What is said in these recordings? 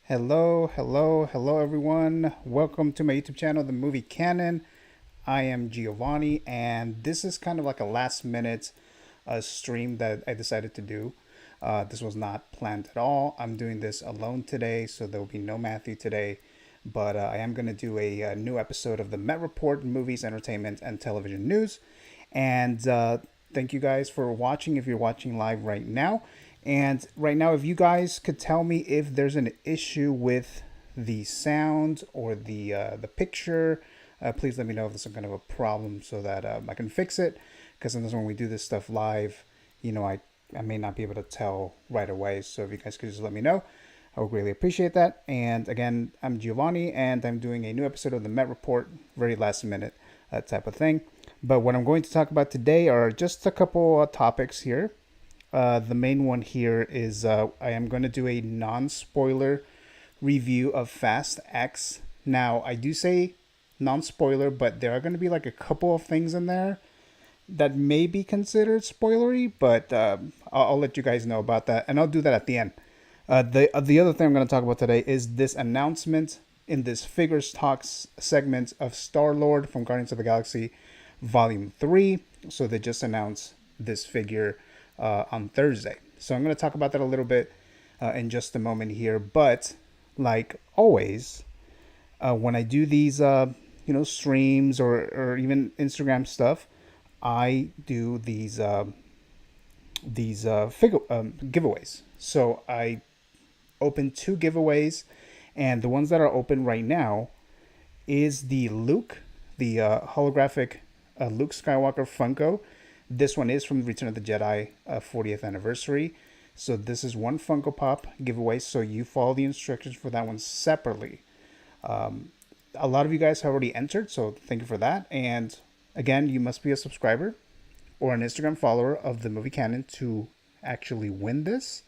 Hello everyone. Welcome to my YouTube channel, The Movie Canon. I am Giovanni, and this is kind of like a last minute stream that I decided to do. This was not planned at all. I'm doing this alone today, so there will be no Matthew today. But I am going to do a new episode of the Met Report, movies, entertainment, and television news. And thank you guys for watching if you're watching live right now. And right now, if you guys could tell me if there's an issue with the sound or the picture, please let me know if there's some kind of a problem so that I can fix it. Because sometimes when we do this stuff live, I may not be able to tell right away. So if you guys could just let me know, I would greatly appreciate that. And again, I'm Giovanni, and I'm doing a new episode of the Met Report, very last minute type of thing. But what I'm going to talk about today are just a couple topics here. The main one here is I am going to do a non-spoiler review of Fast X. Now, I do say non-spoiler, but there are going to be like a couple of things in there that may be considered spoilery, but I'll let you guys know about that, and I'll do that at the end. The other thing I'm going to talk about today is this announcement in this Figures Talks segment of Star-Lord from Guardians of the Galaxy Volume 3. So they just announced this figure on Thursday. So I'm going to talk about that a little bit in just a moment here. But like always, when I do these, streams or even Instagram stuff, I do these giveaways. So I open 2 giveaways, and the ones that are open right now is the Luke, the holographic Luke Skywalker Funko. This one is from Return of the Jedi 40th anniversary. So this is one Funko Pop giveaway. So you follow the instructions for that one separately. A lot of you guys have already entered, so thank you for that. And again, you must be a subscriber or an Instagram follower of the Movie Canon to actually win this.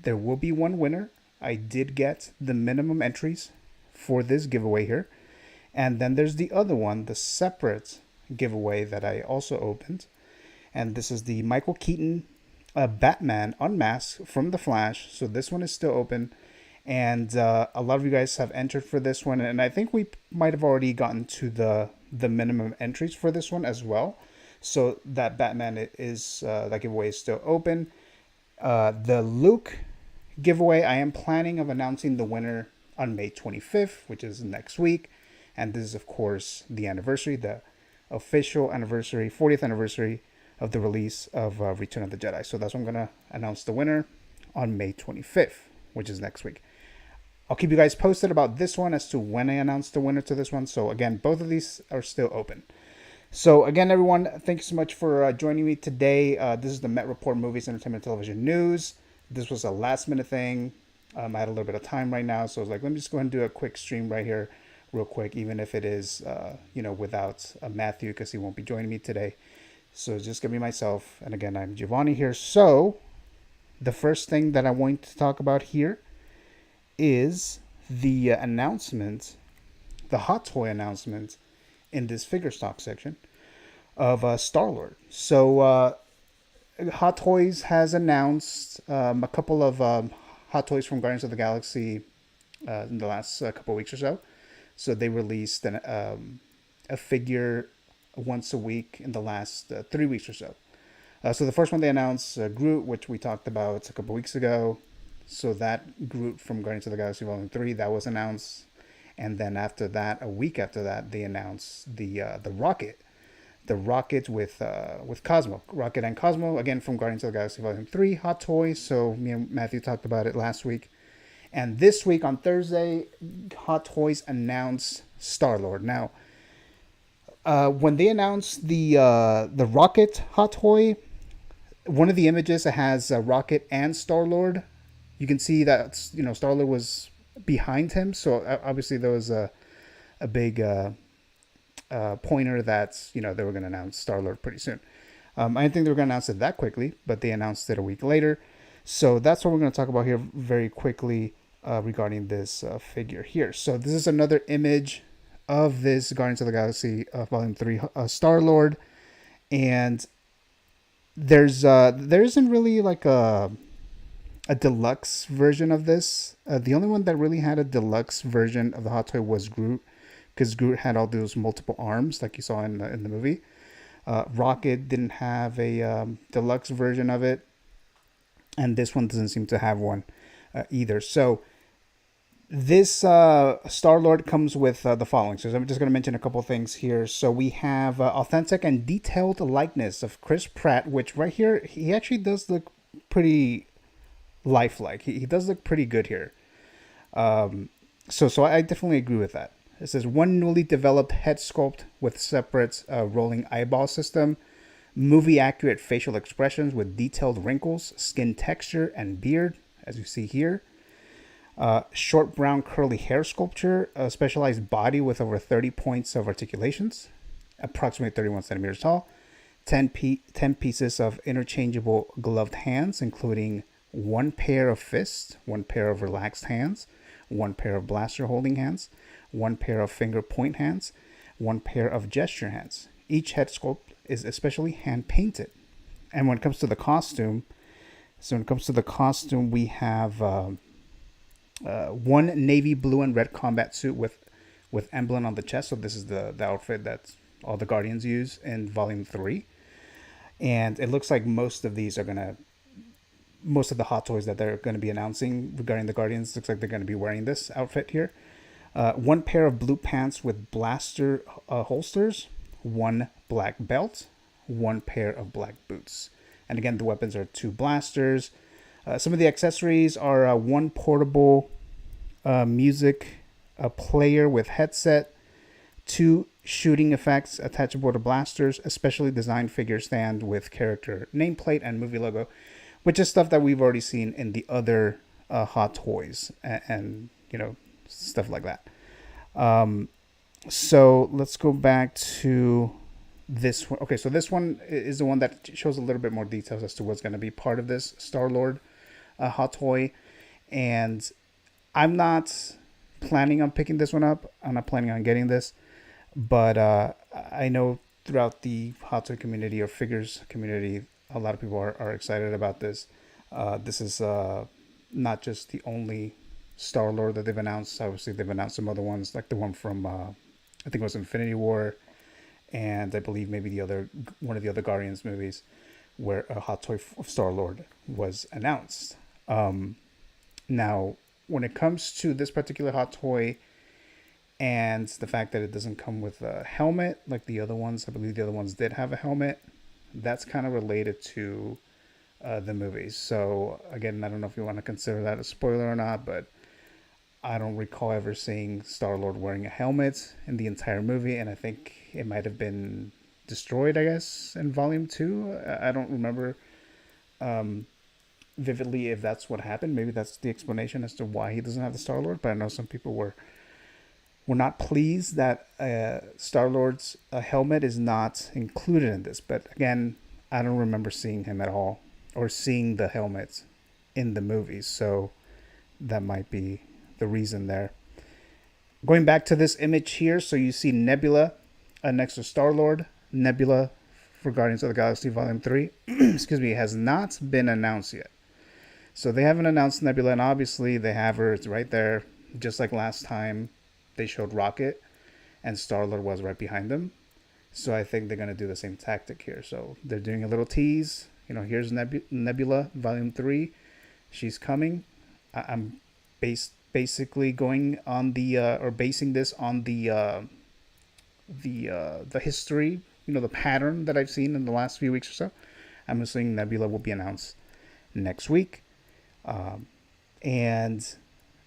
There will be one winner. I did get the minimum entries for this giveaway here. And then there's the other one, the separate giveaway that I also opened. And this is the Michael Keaton Batman Unmasked from The Flash. So this one is still open. And a lot of you guys have entered for this one. And I think we might have already gotten to the minimum entries for this one as well. So that Batman is, that giveaway is still open. The Luke giveaway, I am planning of announcing the winner on May 25th, which is next week. And this is, of course, the anniversary, the official anniversary, 40th anniversary of the release of Return of the Jedi. So that's when I'm going to announce the winner on May 25th, which is next week. I'll keep you guys posted about this one as to when I announce the winner to this one. So again, both of these are still open. So again, everyone, thank you so much for joining me today. This is the Met Report Movies, Entertainment, Television News. This was a last minute thing. I had a little bit of time right now. So I was like, let me just go ahead and do a quick stream right here real quick, even if it is, without Matthew, because he won't be joining me today. So it's just going to be myself. And again, I'm Giovanni here. So the first thing that I want to talk about here is the announcement, the hot toy announcement in this figure stock section of Star-Lord. So Hot Toys has announced a couple of Hot Toys from Guardians of the Galaxy in the last couple of weeks or so. So they released a figure once a week in the last 3 weeks or so. So the first one they announced, Groot, which we talked about a couple weeks ago. So that Groot from Guardians of the Galaxy Volume 3, that was announced. And then after that, a week after that, they announced the Rocket. The Rocket with Cosmo. Rocket and Cosmo, again from Guardians of the Galaxy Volume 3, Hot Toys. So me and Matthew talked about it last week. And this week on Thursday, Hot Toys announced Star-Lord. Now, when they announced the Rocket Hot Toy, one of the images that has Rocket and Star-Lord, you can see that Star-Lord was behind him. So obviously there was a big pointer that they were going to announce Star-Lord pretty soon. I didn't think they were going to announce it that quickly, but they announced it a week later. So that's what we're going to talk about here very quickly regarding this figure here. So this is another image of this Guardians of the Galaxy Volume 3 Star-Lord. And there isn't really like a a deluxe version of this. The only one that really had a deluxe version of the Hot Toy was Groot, because Groot had all those multiple arms like you saw in the movie. Rocket didn't have a deluxe version of it, and this one doesn't seem to have one either. So this Star Lord comes with the following. So I'm just going to mention a couple things here. So we have authentic and detailed likeness of Chris Pratt, which right here he actually does look pretty lifelike. He does look pretty good here. So I definitely agree with that. It says one newly developed head sculpt with separate rolling eyeball system, movie accurate facial expressions with detailed wrinkles, skin texture, and beard, as you see here. Short brown curly hair sculpture, a specialized body with over 30 points of articulations, approximately 31 centimeters tall, 10 pieces of interchangeable gloved hands, including one pair of fists, one pair of relaxed hands, one pair of blaster holding hands, one pair of finger point hands, one pair of gesture hands. Each head sculpt is especially hand painted. And when it comes to the costume, we have one navy blue and red combat suit with emblem on the chest. So this is the outfit that all the Guardians use in Volume 3. And it looks like most of the Hot Toys that they're going to be announcing regarding the Guardians, looks like they're going to be wearing this outfit here. One pair of blue pants with blaster holsters, one black belt, one pair of black boots. And again, the weapons are 2 blasters. Some of the accessories are one portable music player with headset, 2 shooting effects attachable to blasters, a specially designed figure stand with character nameplate and movie logo, which is stuff that we've already seen in the other Hot Toys and stuff like that. So let's go back to this one. Okay, so this one is the one that shows a little bit more details as to what's going to be part of this Star-Lord Hot Toy. And I'm not planning on picking this one up. I'm not planning on getting this. But I know throughout the Hot Toy community or figures community, a lot of people are excited about this. This is not just the only Star-Lord that they've announced. Obviously, they've announced some other ones, like the one from, I think it was Infinity War, and I believe maybe one of the other Guardians movies where a Hot Toy of Star-Lord was announced. Now, when it comes to this particular Hot Toy and the fact that it doesn't come with a helmet like the other ones, I believe the other ones did have a helmet, that's kind of related to the movies. So again, I don't know if you want to consider that a spoiler or not, but I don't recall ever seeing Star-Lord wearing a helmet in the entire movie, and I think it might have been destroyed, I guess, in Volume 2. I don't remember vividly if that's what happened. Maybe that's the explanation as to why he doesn't have the Star-Lord, but I know some people were not pleased that Star-Lord's helmet is not included in this. But again, I don't remember seeing him at all or seeing the helmet in the movies, so that might be the reason there. Going back to this image here, so you see Nebula next to Star-Lord. Nebula for Guardians of the Galaxy Volume 3 excuse me, has not been announced yet. So they haven't announced Nebula, and obviously they have her. It's right there, just like last time they showed Rocket and Star-Lord was right behind them. So I think they're going to do the same tactic here. So they're doing a little tease. Here's Nebula Volume 3. She's coming. I'm basically going on basing this on the history, the pattern that I've seen in the last few weeks or so. I'm assuming Nebula will be announced next week. And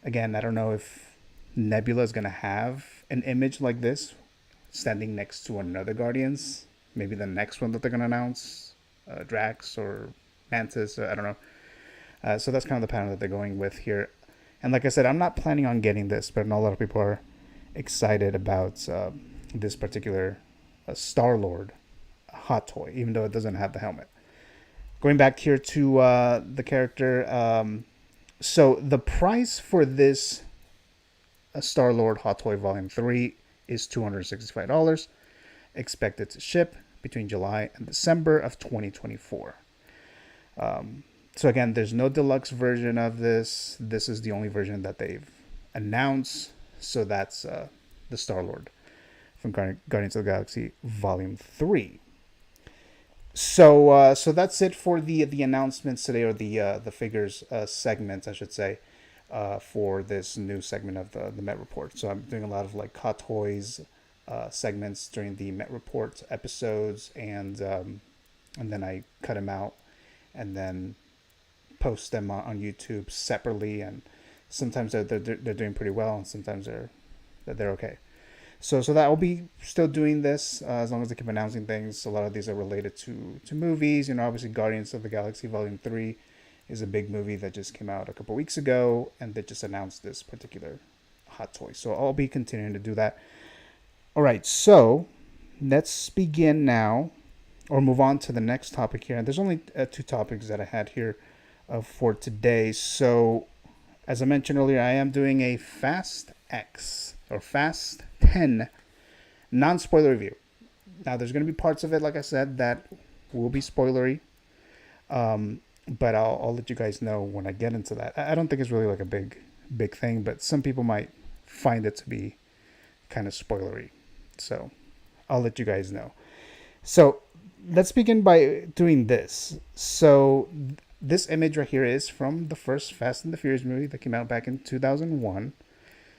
again, I don't know if Nebula is going to have an image like this standing next to another Guardians. Maybe the next one that they're going to announce, Drax or Mantis, I don't know. So that's kind of the pattern that they're going with here. And like I said, I'm not planning on getting this, but I know a lot of people are excited about this particular Star-Lord Hot Toy, even though it doesn't have the helmet. Going back here to the character. So the price for this Star-Lord Hot Toy Volume 3 is $265. Expected to ship between July and December of 2024. So again, there's no deluxe version of this. This is the only version that they've announced. So that's the Star Lord from Guardians of the Galaxy Volume 3. So that's it for the announcements today, or the figures segment, I should say, for this new segment of the Met Report. So I'm doing a lot of like Hot Toys segments during the Met Report episodes, and then I cut them out and then post them on YouTube separately. And sometimes they're doing pretty well, and sometimes they're okay. So that will be still doing this as long as they keep announcing things. A lot of these are related to movies. You know, obviously Guardians of the Galaxy Volume 3 is a big movie that just came out a couple weeks ago, and they just announced this particular hot toy. So I'll be continuing to do that. All right, so let's begin now, or move on to the next topic here. And there's only two topics that I had here for today. So as I mentioned earlier, I am doing a Fast X or Fast 10 non-spoiler review. Now, there's going to be parts of it, like I said, that will be spoilery. But I'll let you guys know when I get into that. I don't think it's really like a big thing, but some people might find it to be kind of spoilery. So I'll let you guys know. So let's begin by doing this. So this image right here is from the first Fast and the Furious movie that came out back in 2001.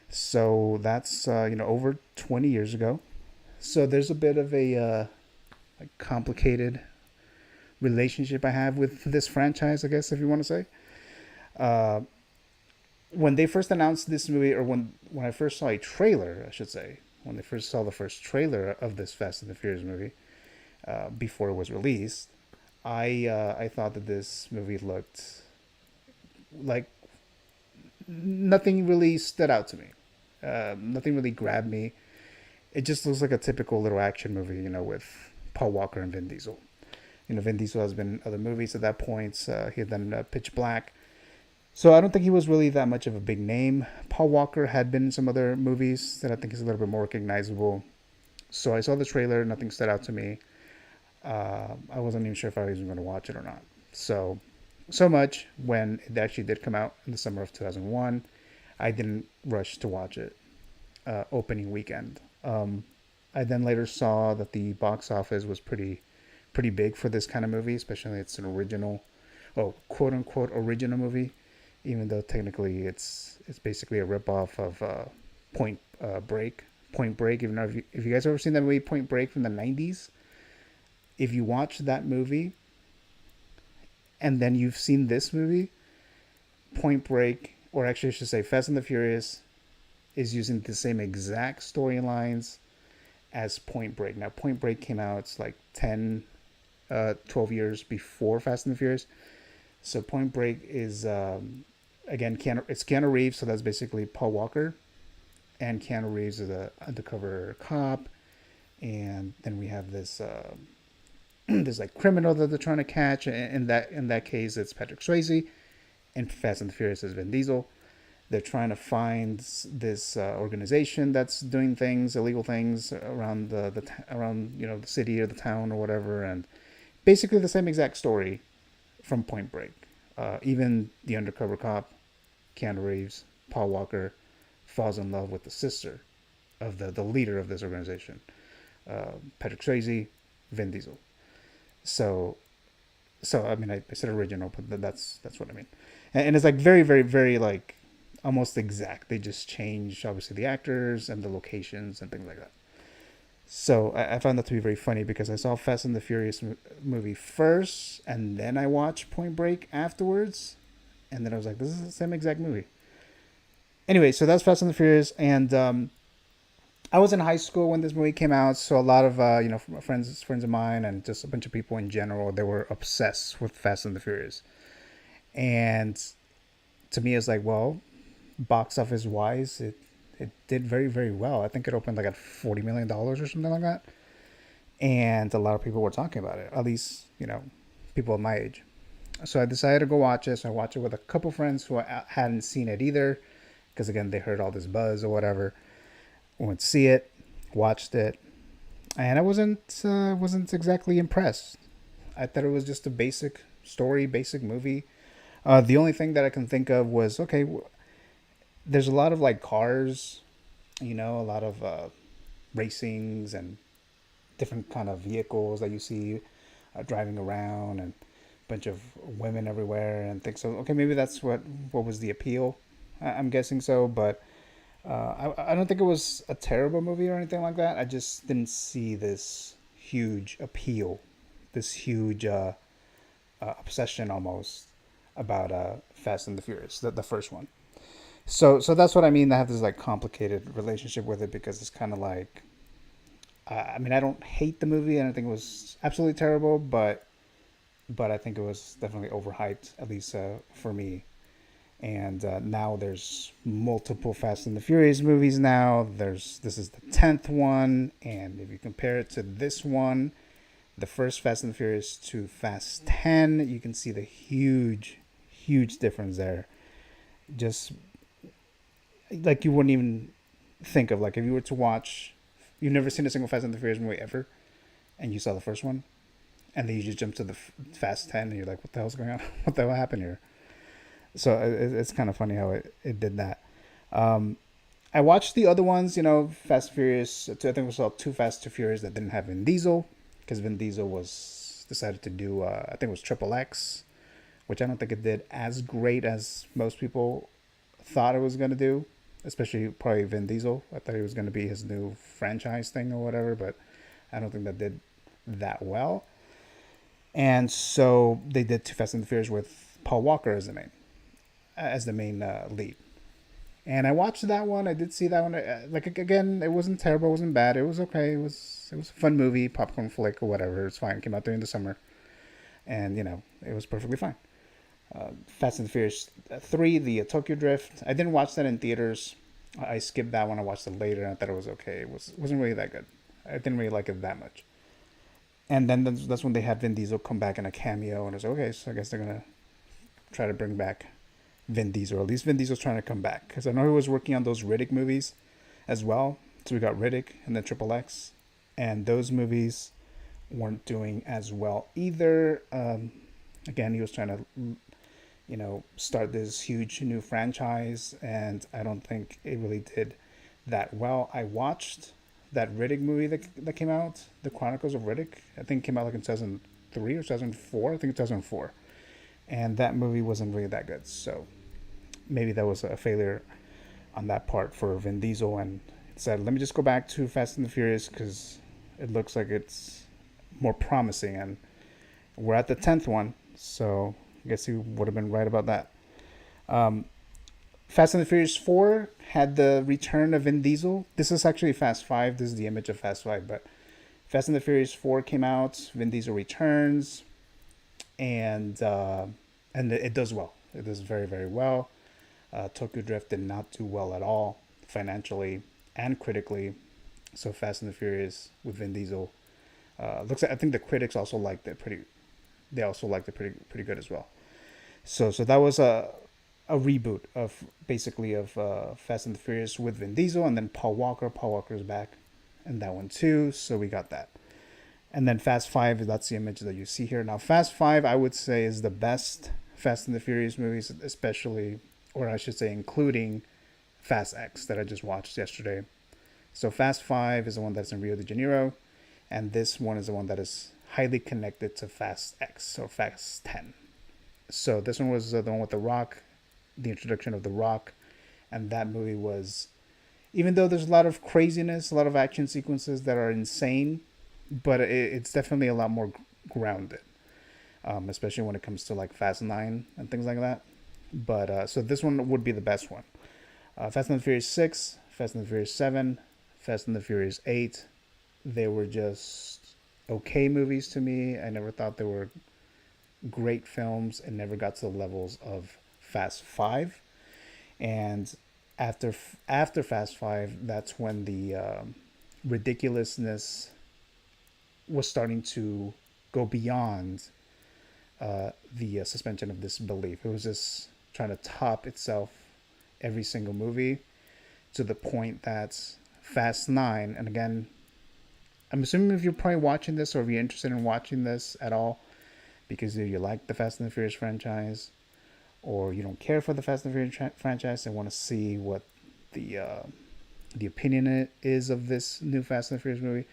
So that's over 20 years ago. So there's a bit of a complicated relationship I have with this franchise, I guess, if you want to say. When they first announced this movie, or when I first saw a trailer, I should say, when they first saw the first trailer of this Fast and the Furious movie, before it was released, I thought that this movie looked like nothing really stood out to me. Nothing really grabbed me. It just looks like a typical little action movie, with Paul Walker and Vin Diesel. Vin Diesel has been in other movies at that point. He had done Pitch Black. So I don't think he was really that much of a big name. Paul Walker had been in some other movies that I think is a little bit more recognizable. So I saw the trailer. Nothing stood out to me. I wasn't even sure if I was even going to watch it or not. So much when it actually did come out in the summer of 2001, I didn't rush to watch it opening weekend. I then later saw that the box office was pretty big for this kind of movie, especially it's an original, quote unquote original movie, even though technically it's basically a ripoff of Point Break. Point Break. Even though if you guys ever seen that movie Point Break from the 90s, if you watch that movie and then you've seen this movie, Point Break, or actually I should say Fast and the Furious, is using the same exact storylines as Point Break. Now, Point Break came out like 10, 12 years before Fast and the Furious. So Point Break is, again, it's Keanu Reeves, so that's basically Paul Walker. And Keanu Reeves is an undercover cop. And then we have this this like criminal that they're trying to catch. In that case, it's Patrick Swayze. And Fast and the Furious is Vin Diesel. They're trying to find this organization that's doing things, illegal things around the city or the town or whatever, and basically the same exact story from Point Break. Even the undercover cop, Keanu Reeves, Paul Walker, falls in love with the sister of the leader of this organization, Patrick Swayze, Vin Diesel. So I mean, I said original, but that's what I mean. And it's like very, very, very like almost exact. They just changed obviously the actors and the locations and things like that. So I found that to be very funny because I saw Fast and the Furious movie first, and then I watched Point Break afterwards, and then I was like, this is the same exact movie. Anyway, so that's Fast and the Furious, and I was in high school when this movie came out, so a lot of friends of mine and just a bunch of people in general, they were obsessed with Fast and the Furious. And to me, it's like, well, box office wise, it did very, very well. I think it opened like at $40 million or something like that. And a lot of people were talking about it, at least, people of my age. So I decided to go watch it. So I watched it with a couple friends who hadn't seen it either. Because again, they heard all this buzz or whatever. Went to see it, watched it. And I wasn't exactly impressed. I thought it was just a basic story, basic movie. The only thing that I can think of was okay. There's a lot of like cars, a lot of racings and different kind of vehicles that you see driving around, and a bunch of women everywhere and things. So okay, maybe that's what was the appeal. I'm guessing so, but I don't think it was a terrible movie or anything like that. I just didn't see this huge appeal, this huge obsession almost about Fast and the Furious, the first one. So that's what I mean. I have this like complicated relationship with it because it's kind of like, I mean, I don't hate the movie. I don't think it was absolutely terrible, but I think it was definitely overhyped, at least for me. And now there's multiple Fast and the Furious movies. Now this is the 10th one, and if you compare it to this one, the first Fast and the Furious to Fast 10, you can see the huge difference there. Just like you wouldn't even think of, like, if you were to watch, you've never seen a single Fast and the Furious movie ever, and you saw the first one, and then you just jump to the Fast 10, and you're like, what the hell's going on? What the hell happened here? So it's kind of funny how it did that. I watched the other ones, Fast and Furious. I think we saw Too Fast, Too Furious that didn't have Vin Diesel, because Vin Diesel was decided to do, I think it was Triple X, which I don't think it did as great as most people thought it was going to do, especially probably Vin Diesel. I thought it was going to be his new franchise thing or whatever, but I don't think that did that well. And so they did Too Fast and the Furious with Paul Walker as the main lead. And I watched that one. I did see that one. Like, again, it wasn't terrible. It wasn't bad. It was okay. It was a fun movie, popcorn flick or whatever. It's fine. It came out during the summer, and it was perfectly fine. Fast and the Furious 3, the Tokyo Drift. I didn't watch that in theaters. I skipped that one. I watched it later, and I thought it was okay. Wasn't really that good. I didn't really like it that much. And then that's when they had Vin Diesel come back in a cameo, and I was like, okay, so I guess they're gonna try to bring back Vin Diesel. Or at least Vin Diesel's trying to come back, because I know he was working on those Riddick movies as well. So we got Riddick and then Triple X, and those movies weren't doing as well either. Again, he was trying to start this huge new franchise, and I don't think it really did that well. I watched that Riddick movie that came out, The Chronicles of Riddick. I think it came out like in 2003 or 2004. I think 2004. And that movie wasn't really that good. So maybe that was a failure on that part for Vin Diesel, and said, let me just go back to Fast and the Furious because it looks like it's more promising. And we're at the 10th one, so I guess he would have been right about that. Fast and the Furious 4 had the return of Vin Diesel. This is actually Fast 5. This is the image of Fast 5. But Fast and the Furious 4 came out. Vin Diesel returns. And it does well. It does very, very well. Tokyo Drift did not do well at all, financially and critically. So Fast and the Furious with Vin Diesel looks like, I think the critics also liked it pretty. They also liked it pretty good as well. So that was a reboot of Fast and the Furious with Vin Diesel, and then Paul Walker. Paul Walker's back in that one too. So we got that. And then Fast 5, that's the image that you see here. Now, Fast 5, I would say, is the best Fast and the Furious movies, especially, or I should say, including Fast X that I just watched yesterday. So Fast 5 is the one that's in Rio de Janeiro, and this one is the one that is highly connected to Fast X, or Fast 10. So this one was the one with The Rock, the introduction of The Rock, and that movie was, even though there's a lot of craziness, a lot of action sequences that are insane, but it's definitely a lot more grounded, especially when it comes to like Fast 9 and things like that. But so this one would be the best one. Fast and the Furious 6, Fast and the Furious 7, Fast and the Furious 8, they were just okay movies to me. I never thought they were great films, and never got to the levels of Fast 5. And after Fast 5, that's when the ridiculousness was starting to go beyond the suspension of disbelief. It was just trying to top itself every single movie, to the point that Fast 9, and again, I'm assuming if you're probably watching this, or if you're interested in watching this at all, because you like the Fast and the Furious franchise, or you don't care for the Fast and Furious franchise and want to see what the opinion is of this new Fast and Furious movie,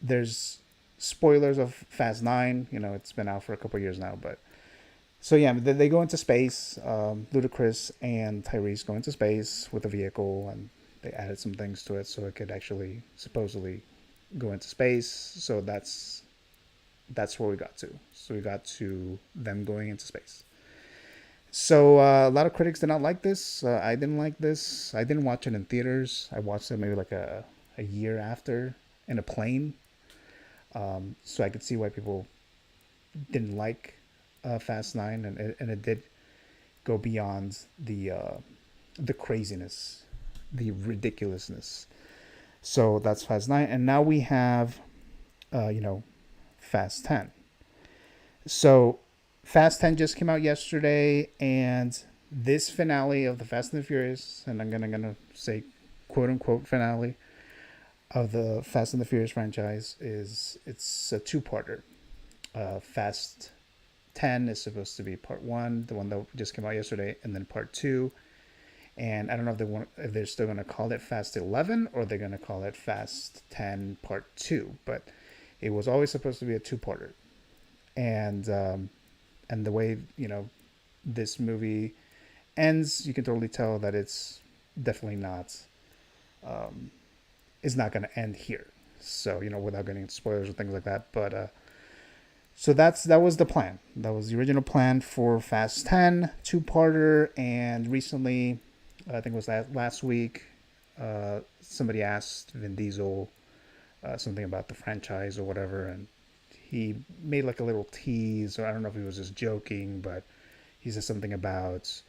there's spoilers of Fast 9. You know, it's been out for a couple years now, but so yeah, they go into space. Ludacris and Tyrese go into space with a vehicle, and they added some things to it so it could actually supposedly go into space. So that's where we got to. So we got to them going into space. So a lot of critics did not like this. I didn't like this. I didn't watch it in theaters. I watched it maybe like a year after in a plane. So I could see why people didn't like Fast 9, and it did go beyond the craziness, the ridiculousness. So that's Fast 9, and now we have, Fast 10. So Fast 10 just came out yesterday, and this finale of the Fast and the Furious, and I'm gonna say quote unquote finale of the Fast and the Furious franchise, it's a two-parter. Fast 10 is supposed to be part 1, the one that just came out yesterday, and then part 2. And I don't know if they're still gonna call it Fast 11 or they're gonna call it Fast 10 part 2, but it was always supposed to be a two-parter. And the way this movie ends, you can totally tell that it's definitely not is not going to end here. So without getting into spoilers or things like that, but so that was the plan. That was the original plan for Fast 10 two-parter. And recently, I think it was last week, somebody asked Vin Diesel something about the franchise or whatever, and he made like a little tease, or I don't know if he was just joking, but he said something about,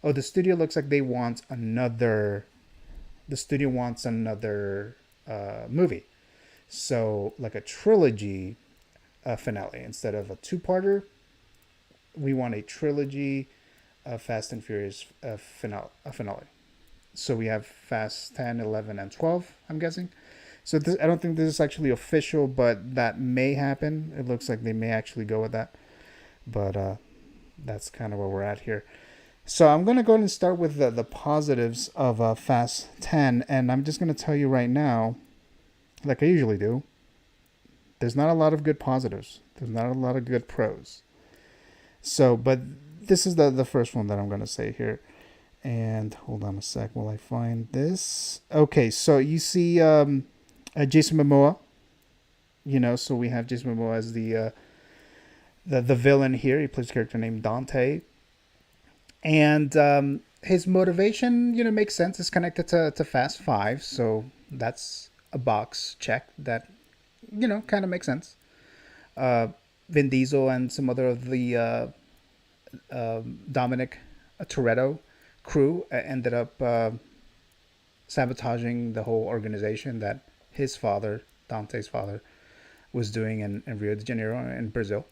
oh, the studio looks like they want another. The studio wants another movie, so like a trilogy finale instead of a two-parter. We want a trilogy of Fast and Furious finale. So we have Fast 10, 11, and 12. I'm guessing. So I don't think this is actually official, but that may happen. It looks like they may actually go with that. But that's kind of where we're at here. So I'm going to go ahead and start with the positives of Fast 10. And I'm just going to tell you right now, like I usually do, there's not a lot of good positives. There's not a lot of good pros. So, but this is the first one that I'm going to say here. And hold on a sec while I find this. Okay, so you see... Jason Momoa, so we have Jason Momoa as the villain here. He plays a character named Dante, and his motivation, makes sense. It's connected to Fast 5, so that's a box check that, kind of makes sense. Vin Diesel and some other of the Dominic Toretto crew ended up sabotaging the whole organization that his father, Dante's father, was doing in Rio de Janeiro in Brazil,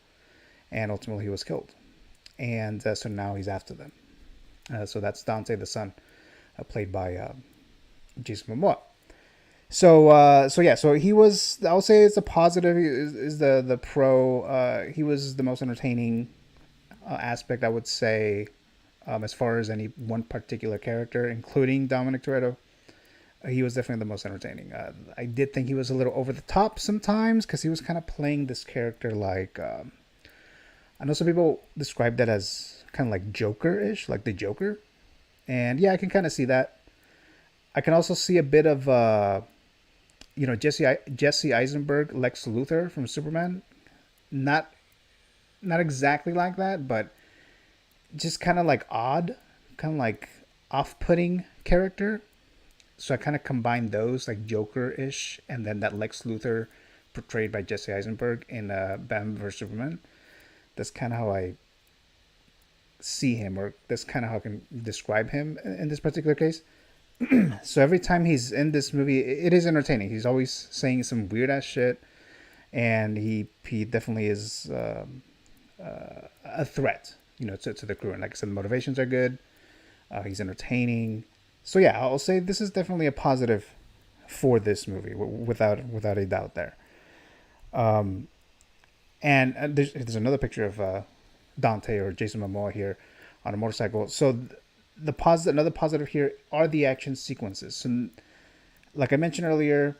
and ultimately he was killed. And so now he's after them. So that's Dante, the son, played by Jason Momoa. So he was. I'll say it's a positive. Is the pro? He was the most entertaining aspect, I would say, as far as any one particular character, including Dominic Toretto. He was definitely the most entertaining. I did think he was a little over the top sometimes because he was kind of playing this character like... I know some people describe that as kind of like Joker-ish, like the Joker. And yeah, I can kind of see that. I can also see a bit of, Jesse Eisenberg, Lex Luthor from Superman. Not exactly like that, but just kind of like odd, kind of like off-putting character. So I kind of combined those, like Joker-ish, and then that Lex Luthor portrayed by Jesse Eisenberg in Batman vs. Superman. That's kind of how I see him, or that's kind of how I can describe him in this particular case. So every time he's in this movie, it is entertaining. He's always saying some weird-ass shit, and he definitely is a threat, to the crew. And like I said, the motivations are good. He's entertaining. So yeah, I'll say this is definitely a positive for this movie, without a doubt there. And there's another picture of Dante or Jason Momoa here on a motorcycle. So another positive here are the action sequences. So, like I mentioned earlier,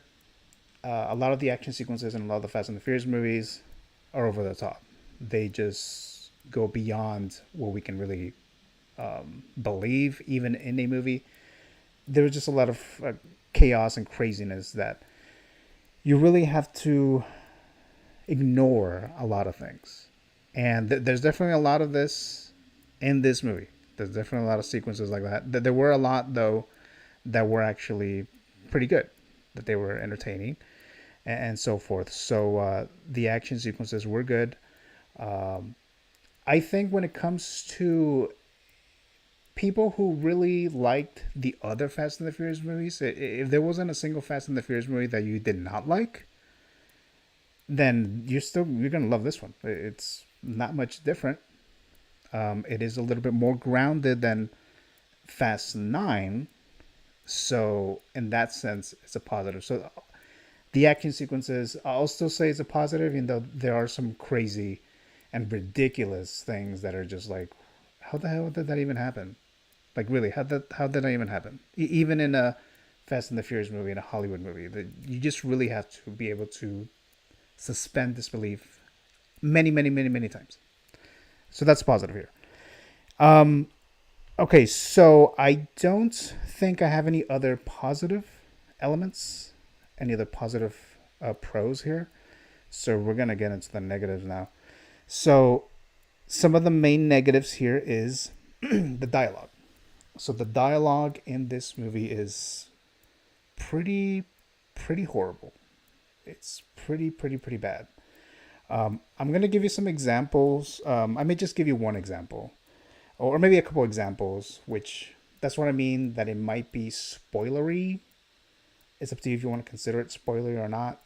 a lot of the action sequences in a lot of the Fast and the Furious movies are over the top. They just go beyond what we can really believe, even in a movie. There was just a lot of chaos and craziness that you really have to ignore a lot of things. And there's definitely a lot of this in this movie. There's definitely a lot of sequences like that. There were a lot, though, that were actually pretty good, that they were entertaining and so forth. So the action sequences were good. I think when it comes to people who really liked the other Fast and the Furious movies, if there wasn't a single Fast and the Furious movie that you did not like, then you're gonna love this one. It's not much different. It is a little bit more grounded than Fast 9, so in that sense, it's a positive. So the action sequences, I'll still say it's a positive, even though there are some crazy and ridiculous things that are just like, how the hell did that even happen? Like, really, how did that even happen? Even in a Fast and the Furious movie, in a Hollywood movie, that you just really have to be able to suspend disbelief many, many, many, many times. So that's positive here. Okay, so I don't think I have any other positive elements, any other positive pros here. So we're gonna get into the negatives now. So some of the main negatives here is the dialogue. So the dialogue in this movie is pretty horrible. It's pretty bad. I'm gonna give you some examples. I may just give you one example, or maybe a couple examples. Which that's what I mean. That it might be spoilery. It's up to you if you want to consider it spoilery or not.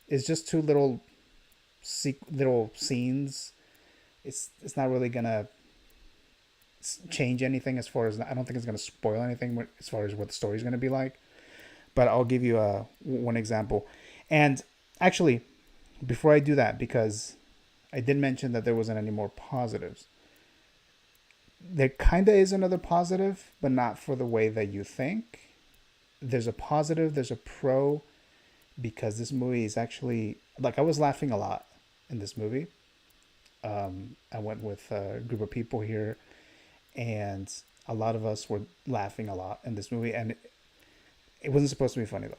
It's just two little scenes. It's not really gonna change anything as far as I don't think it's gonna spoil anything as far as what the story's gonna be like. But I'll give you one example. And actually, before I do that, because I did mention that there wasn't any more positives. There kind of is another positive, but not for the way that you think. There's a positive, there's a pro, because this movie is actually, like, I was laughing a lot in this movie. I went with a group of people here, and a lot of us were laughing a lot in this movie, and it wasn't supposed to be funny, though.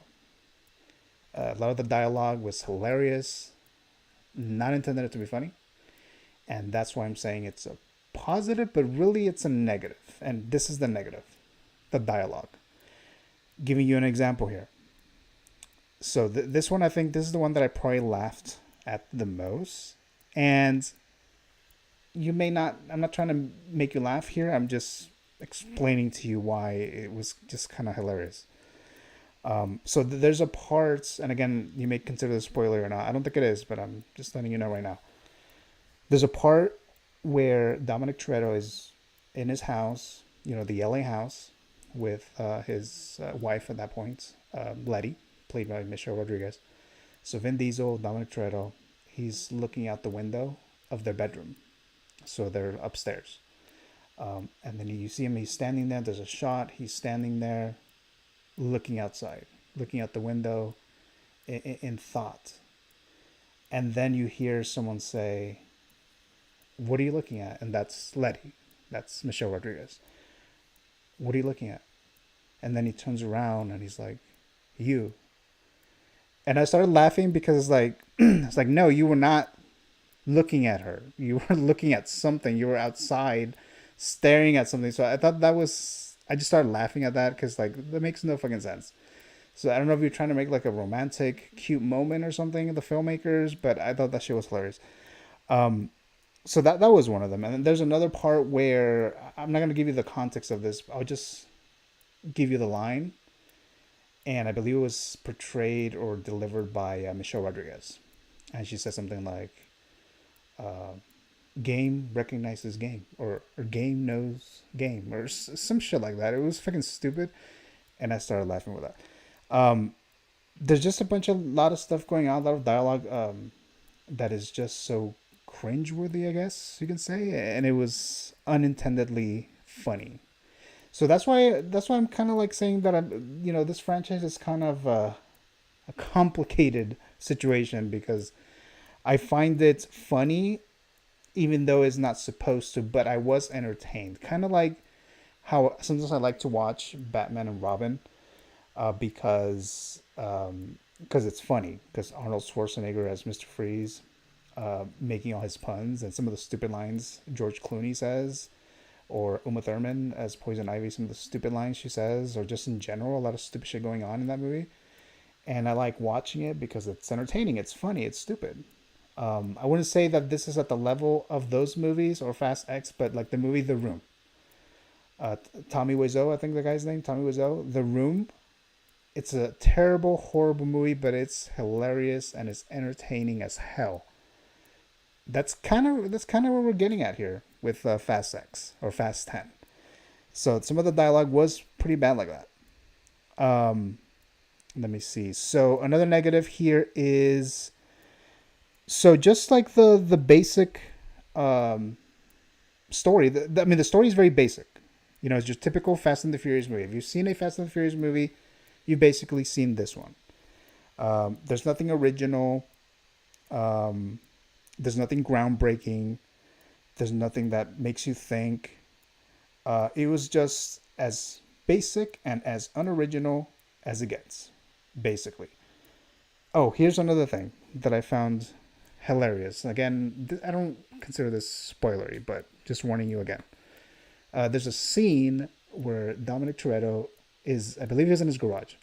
A lot of the dialogue was hilarious, not intended to be funny, and that's why I'm saying it's a positive, but really it's a negative. And this is the negative, the dialogue. Giving you an example here. So this one, I think this is the one that I probably laughed at the most. And you may not, I'm not trying to make you laugh here. I'm just explaining to you why it was just kind of hilarious. So there's a part, and again, you may consider this a spoiler or not. I don't think it is, but I'm just letting you know right now. There's a part where Dominic Toretto is in his house, the LA house, with his wife at that point, Letty, played by Michelle Rodriguez. So Vin Diesel, Dominic Toretto, he's looking out the window of their bedroom. So they're upstairs. And then you see him, he's standing there. There's a shot. He's standing there looking outside, looking out the window in thought. And then you hear someone say, "What are you looking at?" And that's Letty. That's Michelle Rodriguez. "What are you looking at?" And then he turns around and he's like, "You." And I started laughing because it's like, no, you were not looking at her. You were looking at something. You were outside staring at something. So I thought I just started laughing at that because that makes no fucking sense. So I don't know if you're trying to make like a romantic, cute moment or something, the filmmakers, but I thought that shit was hilarious. So that was one of them. And then there's another part where I'm not going to give you the context of this. I'll just give you the line. And I believe it was portrayed or delivered by Michelle Rodriguez. And she said something like, game recognizes game, or game knows game, or some shit like that. It was fucking stupid. And I started laughing with that. There's just lot of stuff going on, a lot of dialogue that is just so cringeworthy, I guess you can say, and it was unintendedly funny. So that's why I'm kind of like saying that this franchise is kind of a complicated situation because I find it funny even though it's not supposed to, but I was entertained. Kind of like how sometimes I like to watch Batman and Robin because it's funny because Arnold Schwarzenegger as Mr. Freeze making all his puns and some of the stupid lines George Clooney says, or Uma Thurman as Poison Ivy, some of the stupid lines she says, or just in general, a lot of stupid shit going on in that movie. And I like watching it because it's entertaining, it's funny, it's stupid. I wouldn't say that this is at the level of those movies or Fast X, but like the movie The Room. Tommy Wiseau, I think the guy's name, Tommy Wiseau. The Room. It's a terrible, horrible movie, but it's hilarious and it's entertaining as hell. That's kind of what we're getting at here with Fast X or Fast 10. So some of the dialogue was pretty bad like that. Um, Let me see. So another negative here is so just like the basic um, story. I mean, the story is very basic. It's just typical Fast and the Furious movie. If you've seen a Fast and the Furious movie, you've basically seen this one. There's nothing original. Um, there's nothing groundbreaking. There's nothing that makes you think. It was just as basic and as unoriginal as it gets, basically. Oh, here's another thing that I found hilarious. Again, I don't consider this spoilery, but just warning you again. There's a scene where Dominic Toretto I believe he's in his garage.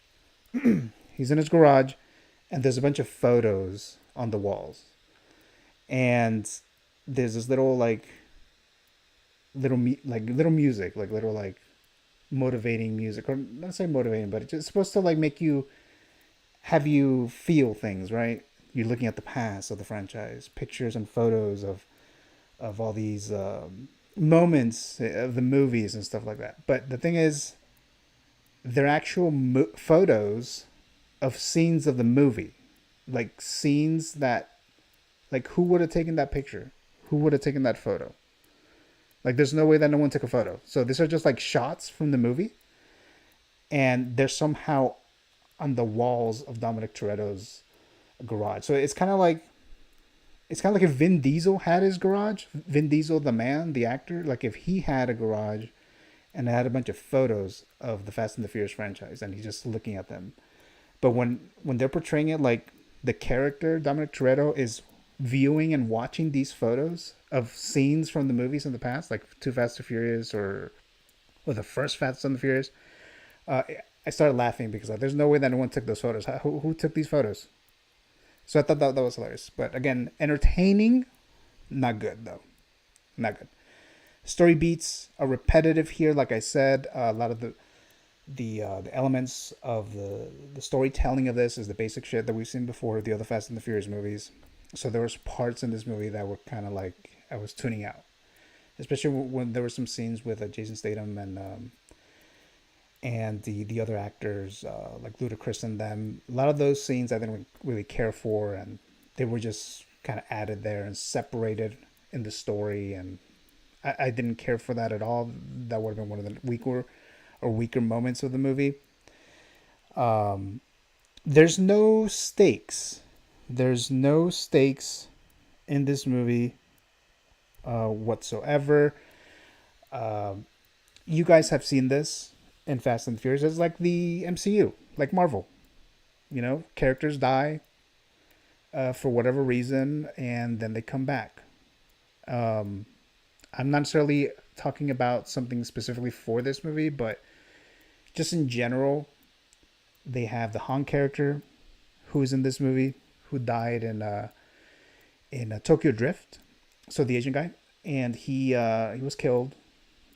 He's in his garage, and there's a bunch of photos on the walls. And there's this little, like, little music, like little, like, motivating music, or not say motivating, but it's just supposed to like make you have you feel things, right? You're looking at the past of the franchise, pictures and photos of all these moments of the movies and stuff like that. But the thing is, they're actual photos of scenes of the movie, like scenes that, like, who would have taken that picture? Who would have taken that photo? Like, there's no way that no one took a photo. So these are just like shots from the movie, and they're somehow on the walls of Dominic Toretto's garage. So it's kind of like if Vin Diesel had his garage. Vin Diesel, the man, the actor, like if he had a garage and had a bunch of photos of the Fast and the Furious franchise, and he's just looking at them. But when they're portraying it, like the character Dominic Toretto is viewing and watching these photos of scenes from the movies in the past, like Too Fast to Furious or the first Fast and the Furious, uh, I started laughing because like, there's no way that anyone took those photos. Who took these photos? So I thought that was hilarious. But again, entertaining, not good though, not good. Story beats are repetitive here. Like I said, a lot of the elements of the storytelling of this is the basic shit that we've seen before the other Fast and the Furious movies. So there was parts in this movie that were kind of like I was tuning out, especially when there were some scenes with Jason Statham and the other actors like Ludacris and them. A lot of those scenes I didn't really care for, and they were just kind of added there and separated in the story, and I didn't care for that at all. That would have been one of the weaker moments of the movie. There's no stakes. There's no stakes in this movie whatsoever. You guys have seen this in Fast and Furious. It's like the MCU, like Marvel. Characters die for whatever reason, and then they come back. I'm not necessarily talking about something specifically for this movie, but just in general, they have the Han character who's in this movie who died in Tokyo Drift. So the Asian guy, and he was killed,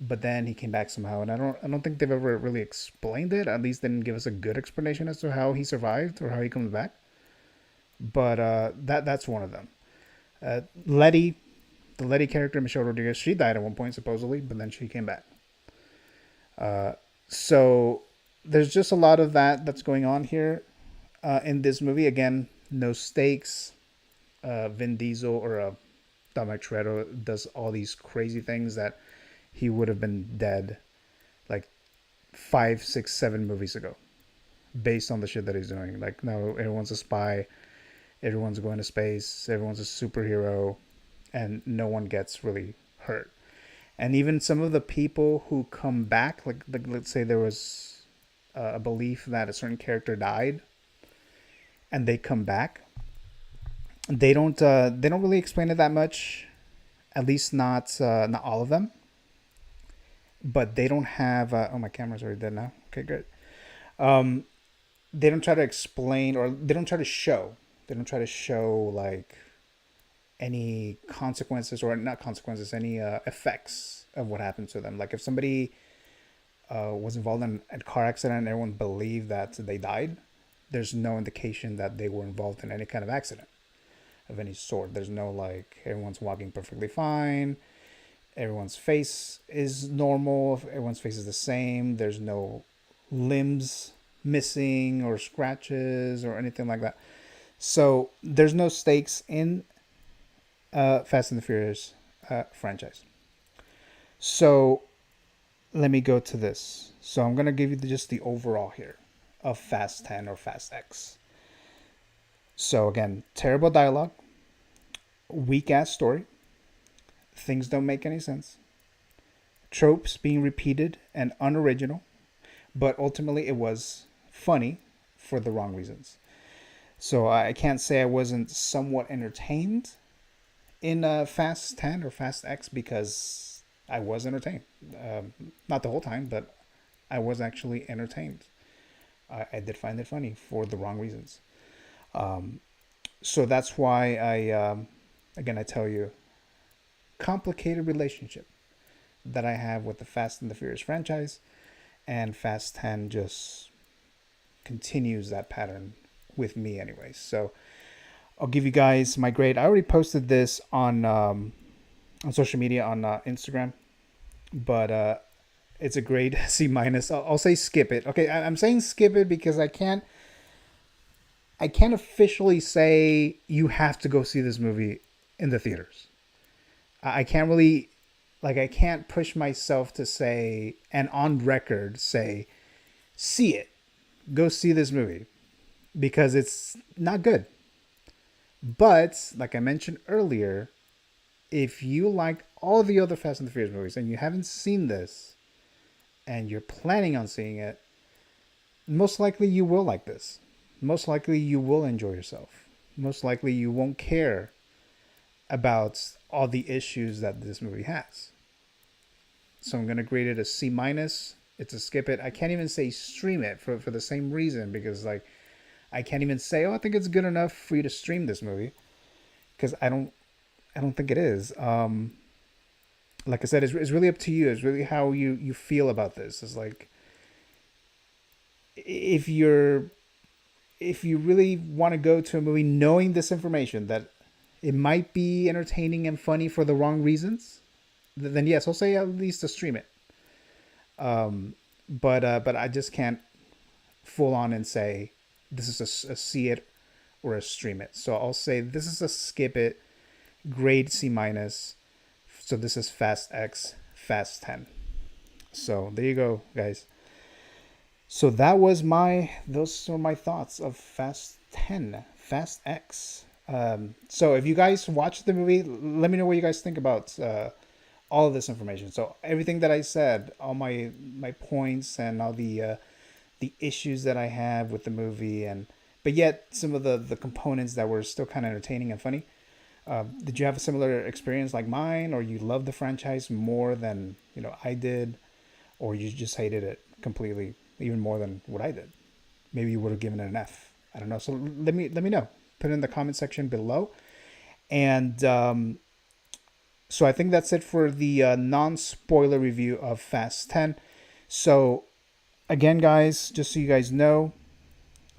but then he came back somehow, and I don't think they've ever really explained it. At least they didn't give us a good explanation as to how he survived or how he comes back. But that's one of them. Letty, the Letty character, Michelle Rodriguez, she died at one point supposedly, but then she came back. So there's just a lot of that's going on here in this movie. Again, no stakes. Vin Diesel or Dominic Toretto does all these crazy things that he would have been dead like 5, 6, 7 movies ago, based on the shit that he's doing. Like, no, everyone's a spy, everyone's going to space, everyone's a superhero, and no one gets really hurt. And even some of the people who come back, like let's say there was a belief that a certain character died, and they come back, they don't really explain it that much. At least not all of them. But they don't have. Oh, my camera's already dead now. Okay, good. Um, they don't try to explain, or they don't try to show. They don't try to show like any consequences, or not consequences, any effects of what happened to them. Like if somebody was involved in a car accident and everyone believed that they died, there's no indication that they were involved in any kind of accident of any sort. There's no like everyone's walking perfectly fine, everyone's face is normal, everyone's face is the same, there's no limbs missing or scratches or anything like that. So there's no stakes in Fast and the Furious franchise. So let me go to this. So I'm gonna give you just the overall here of Fast 10 or Fast X. So again, terrible dialogue, weak ass story, things don't make any sense, tropes being repeated and unoriginal, but ultimately it was funny for the wrong reasons. So I can't say I wasn't somewhat entertained in Fast 10 or Fast X, because I was entertained. Not the whole time, but I was actually entertained. I did find it funny for the wrong reasons. So that's why again, I tell you, complicated relationship that I have with the Fast and the Furious franchise, and Fast 10 just continues that pattern with me anyways. So I'll give you guys my grade. I already posted this on social media on Instagram, but it's a grade C minus. I'll say skip it. Okay, I'm saying skip it because I can't officially say you have to go see this movie in the theaters. I can't really, like, I can't push myself to say, and on record say, see it, go see this movie, because it's not good. But like I mentioned earlier, if you like all the other Fast and the Furious movies and you haven't seen this and you're planning on seeing it, most likely you will like this. Most likely you will enjoy yourself. Most likely you won't care about all the issues that this movie has. So I'm going to grade it a C minus. It's a skip it. I can't even say stream it for the same reason, because like I can't even say, oh, I think it's good enough for you to stream this movie, because I don't think it is. Like I said, it's really up to you. It's really how you feel about this. It's like, if you really want to go to a movie knowing this information, that it might be entertaining and funny for the wrong reasons, then yes, I'll say at least to stream it. But I just can't full on and say this is a see it or a stream it. So I'll say this is a skip it, grade C minus. So this is Fast X, Fast 10. So there you go, guys. So those are my thoughts of Fast 10, Fast X. So if you guys watch the movie, let me know what you guys think about all of this information. So everything that I said, all my points and all the issues that I have with the movie, but yet some of the components that were still kind of entertaining and funny. Did you have a similar experience like mine, or you loved the franchise more than I did, or you just hated it completely, even more than what I did? Maybe you would have given it an F. I don't know. So let me know. Put it in the comment section below. And so I think that's it for the non-spoiler review of Fast 10. So again, guys, just so you guys know,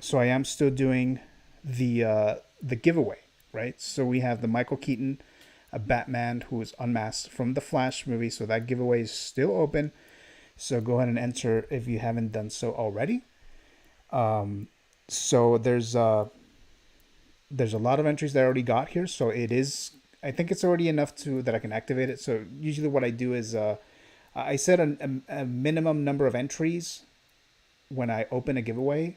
so I am still doing the giveaway, right? So we have the Michael Keaton, a Batman who is unmasked from the Flash movie. So that giveaway is still open. So go ahead and enter if you haven't done so already. So there's a lot of entries that I already got here. So it is I think it's already enough to that I can activate it. So usually what I do is I set a minimum number of entries when I open a giveaway.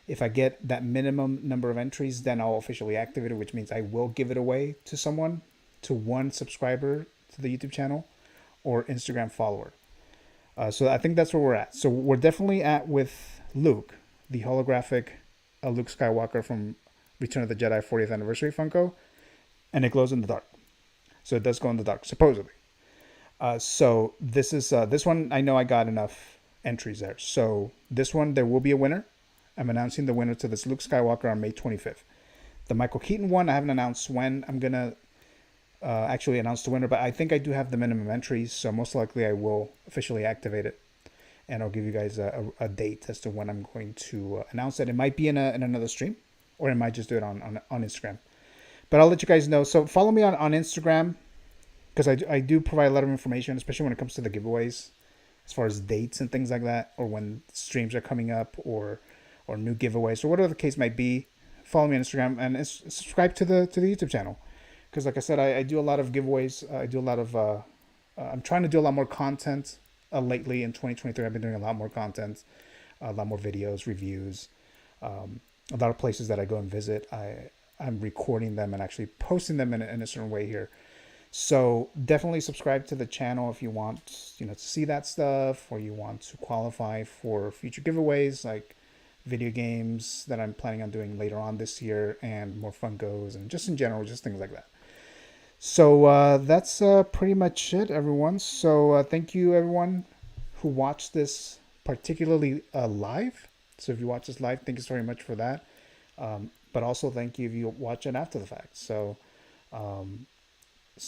If I get that minimum number of entries, then I'll officially activate it, which means I will give it away to someone, to one subscriber to the YouTube channel or Instagram follower. So I think that's where we're at. So we're definitely at with Luke, the holographic Luke Skywalker from Return of the Jedi 40th Anniversary Funko, and it glows in the dark. So it does glow in the dark, supposedly. So this is this one. I know I got enough entries there. So this one, there will be a winner. I'm announcing the winner to this Luke Skywalker on May 25th. The Michael Keaton one, I haven't announced when I'm gonna actually announce the winner, but I think I do have the minimum entries, so most likely I will officially activate it, and I'll give you guys a date as to when I'm going to announce it. It might be in another stream, or I might just do it on Instagram. But I'll let you guys know. So follow me on Instagram, because I do provide a lot of information, especially when it comes to the giveaways, as far as dates and things like that, or when streams are coming up, or new giveaways, or whatever the case might be. Follow me on Instagram and subscribe to the YouTube channel, because like I said, I do a lot of giveaways. I do a lot of I'm trying to do a lot more content lately in 2023. I've been doing a lot more content, a lot more videos, reviews, a lot of places that I go and visit. I'm recording them and actually posting them in a certain way here. So definitely subscribe to the channel if you want, to see that stuff, or you want to qualify for future giveaways like video games that I'm planning on doing later on this year, and more Funkos, and just in general, just things like that. So that's pretty much it, everyone. So thank you, everyone who watched this particularly live. So if you watch this live, thank you so very much for that. But also thank you if you watch it after the fact. So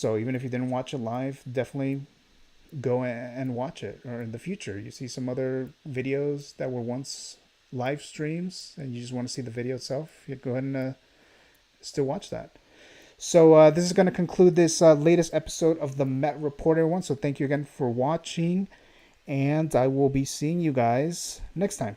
even if you didn't watch it live, definitely go and watch it. Or in the future, you see some other videos that were once live streams and you just want to see the video itself, you go ahead and still watch that. So this is going to conclude this latest episode of the Met Report, everyone. So thank you again for watching, and I will be seeing you guys next time.